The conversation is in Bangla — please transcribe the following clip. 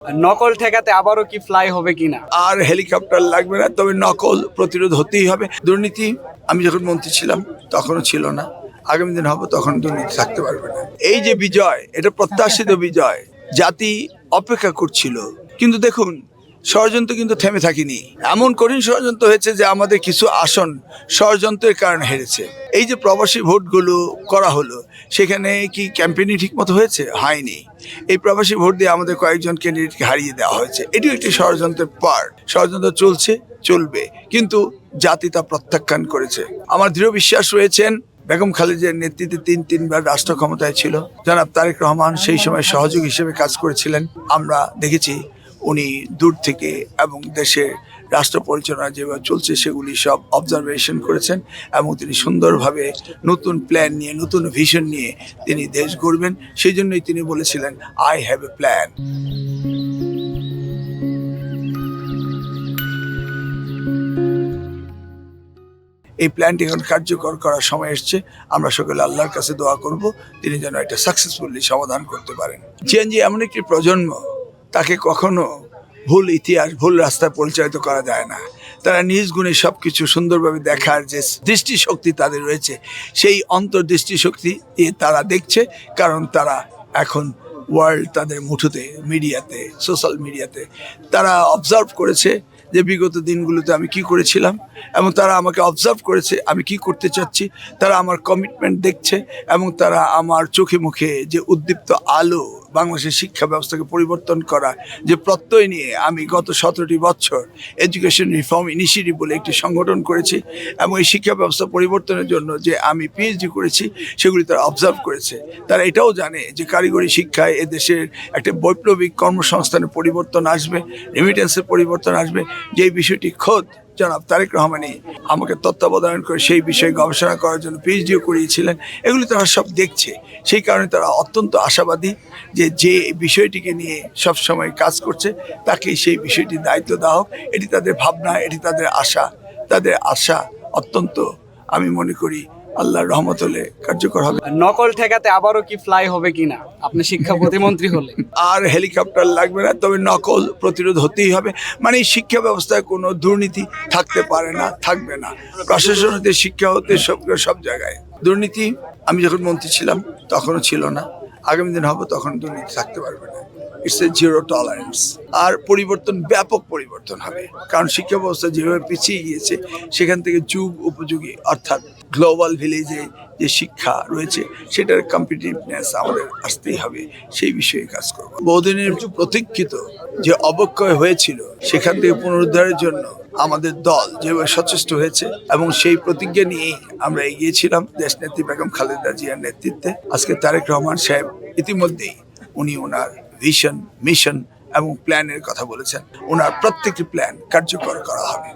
নকল ঠেকাতে আবারও কি ফ্লাই হবে কিনা? আর হেলিকপ্টার লাগবে না, তবে নকল প্রতিরোধ হতেই হবে। দুর্নীতি আমি যখন মন্ত্রী ছিলাম তখনও ছিল না, আগামী দিন হবে তখন দুর্নীতি থাকতে পারবে না। এই যে বিজয়, এটা প্রত্যাশিত বিজয়, জাতি অপেক্ষা করছিল। কিন্তু দেখুন, ষড়যন্ত্র কিন্তু থেমে থাকেনি। এমন কঠিন ষড়যন্ত্র হয়েছে যে আমাদের কিছু আসন ষড়যন্ত্রের কারণে হেরেছে। এই যে প্রবাসী ভোটগুলো করা হলো, সেখানে কি ক্যাম্পেইনিং ঠিক মতো হয়েছে? হয়নি। এই প্রবাসী ভোট দিয়ে আমাদের কয়েকজন ক্যান্ডিডেটকে হারিয়ে দেওয়া হয়েছে। এটিও একটি ষড়যন্ত্রের পার্ট। ষড়যন্ত্র চলছে, চলবে, কিন্তু জাতি তা প্রত্যাখ্যান করেছে। আমার দৃঢ় বিশ্বাস রয়েছেন বেগম খালেদার নেতৃত্বে তিনবার রাষ্ট্র ক্ষমতায় ছিল জনাব তারেক রহমান সেই সময় সহযোগী হিসেবে কাজ করেছিলেন। আমরা দেখেছি উনি দূর থেকে এবং দেশের রাষ্ট্র পরিচালনা যেভাবে চলছে সেগুলি সব অবজারভেশন করেছেন এবং তিনি সুন্দরভাবে নতুন প্ল্যান নিয়ে, নতুন ভিশন নিয়ে তিনি দেশ গড়বেন। সেই জন্যই তিনি বলেছিলেন, আই হ্যাভ এ প্ল্যান। এই প্ল্যানটি এখন কার্যকর করার সময় এসছে। আমরা সকলে আল্লাহর কাছে দোয়া করব তিনি যেন এটা সাকসেসফুলি সমাধান করতে পারেন। জেএনজি এমন একটি প্রজন্ম, তাকে কখনো ভুল ইতিহাস, ভুল রাস্তায় পরিচালিত করা যায় না। তারা নিজ গুণে সব কিছু সুন্দরভাবে দেখার যে দৃষ্টিশক্তি তাদের রয়েছে, সেই অন্তর্দৃষ্টিশক্তি দিয়ে তারা দেখছে, কারণ তারা এখন ওয়ার্ল্ড তাদের মুঠোতে, মিডিয়াতে, সোশ্যাল মিডিয়াতে তারা অবজার্ভ করেছে যে বিগত দিনগুলোতে আমি কি করেছিলাম এবং তারা আমাকে অবজার্ভ করেছে আমি কি করতে চাচ্ছি। তারা আমার কমিটমেন্ট দেখছে এবং তারা আমার চোখে মুখে যে উদ্দীপ্ত আলো, বাংলাদেশের শিক্ষা ব্যবস্থাকে পরিবর্তন করা যে প্রত্যয় নিয়ে আমি গত 17টি বছর এডুকেশন রিফর্ম ইনিশিয়েটিভ বলে একটি সংগঠন করেছি এবং এই শিক্ষা ব্যবস্থা পরিবর্তনের জন্য যে আমি পিএইচডি করেছি, সেগুলি তারা অবজার্ভ করেছে। তারা এটাও জানে যে কারিগরি শিক্ষায় এদেশের একটা বৈপ্লবিক কর্মসংস্থানের পরিবর্তন আসবে, রেমিটেন্সের পরিবর্তন আসবে। যেই বিষয়টি খোদ জনাব তারেক রহমানই আমাকে তত্ত্বাবধান করে সেই বিষয়ে গবেষণা করার জন্য পিএইচডিও করিয়েছিলেন। এগুলি তারা সব দেখছে, সেই কারণে তারা অত্যন্ত আশাবাদী যে বিষয়টিকে নিয়ে সবসময় কাজ করছে তাকে সেই বিষয়টির দায়িত্ব দেওয়া হোক। এটি তাদের ভাবনা, এটি তাদের আশা। তাদের আশা অত্যন্ত, আমি মনে করি, আল্লাহর রহমত হলে কার্যকর হবে। নকল ঠেকাতে আবারও কি ফ্লাই হবে কিনা আপনি শিক্ষা প্রতিমন্ত্রী হলে? আর হেলিকপ্টার লাগবে না, তবে নকল প্রতিরোধ হতেই হবে। মানে শিক্ষা ব্যবস্থায় কোনো দুর্নীতি থাকতে পারে না, থাকবে না। প্রশাসন হতে, শিক্ষা হতে, সব জায়গায় দুর্নীতি আমি যখন মন্ত্রী ছিলাম তখনও ছিল না, আগামী দিন হবে তখন দুর্নীতি থাকতে পারবে না। It's a zero tolerance. আর পরিবর্তন, ব্যাপক পরিবর্তন হবে, কারণ শিক্ষা ব্যবস্থা যেভাবে পিছিয়ে গিয়েছে সেখান থেকে যুগ উপযোগী অর্থাৎ গ্লোবাল ভিলেজে যে শিক্ষা রয়েছে সেটার কম্পিটিটিভনেস আমাদের আসতেই হবে। সেই বিষয়ে কাজ করব। বহুদিনের প্রতীক্ষিত যে অবক্ষয় হয়েছিল সেখান থেকে পুনরুদ্ধারের জন্য আমাদের দল যেভাবে সচেষ্ট হয়েছে এবং সেই প্রতিজ্ঞা নিয়েই আমরা এগিয়েছিলাম দেশনেত্রী বেগম খালেদা জিয়ার নেতৃত্বে। আজকে তারেক রহমান সাহেব ইতিমধ্যেই উনি ওনার ভিশন, মিশন এবং প্ল্যানের কথা বলেছেন। ওনার প্রত্যেকটি প্ল্যান কার্যকর করা হবে।